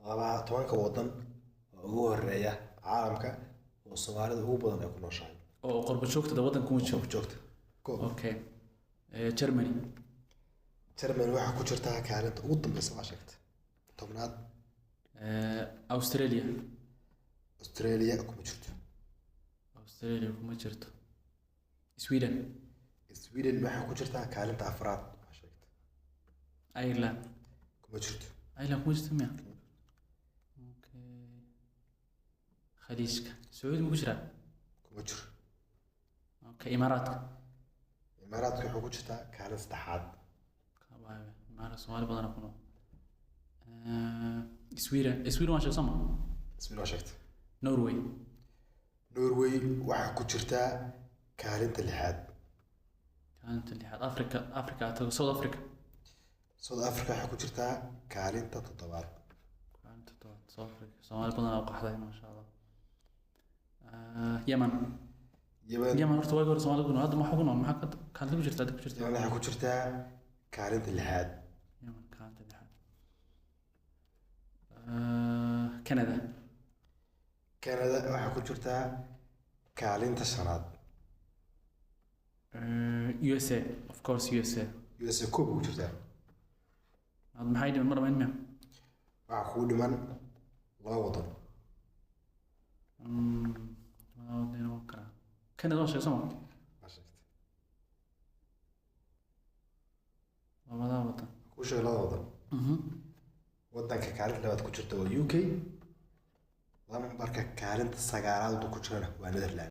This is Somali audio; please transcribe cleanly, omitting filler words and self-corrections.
laba tobanka wadan oo ugu horeeya caalamka oo Soomaalida ugu badan ay ku nooshahay oo qurbo joogtada wadanka ku oo joogta okay Germany waxa ku jirta kaalinta ugu dambaysa waa sheegtay tobnaad Australia kuma jirto kuma jirto Sweden waxa ku jirta kaalinta afraad waa sheegtay Ireland kuma jirto kuma jirto miya okay Khaliijka Sacuudi ma ku jiraa kuma jiro okay Imaaraadka waxa ku jirta kaalin saddexaad Imaaraad Soomaali badan ku nool Sweden waa sheegtay waa sheegtay Norway waxa ku jirta kaalinta lixaad Africa South Africa waxa ku jirta kaalinta toddobaad South Africa Soomaali badan oo qaxday ma sha Allah Yemen horta waa goor Soomaali ku nool hadda ma xogno maxaa kaalinta ku jirta waxa ku jirta kaalinta lixaad Yemen kaalinta lixaad Canada waxa ku jirta kaalinta shanaad USA of course USA koob ku jirta maxay dhiman mar weyn waxa ku dhiman laba wadan Canada waa sheegtay labada wadan ku sheegay laba wadan wadanka kaalinta labaad ku jirta waa UK lambarka kaalinta sagaalaad ku jirana waa Netherlands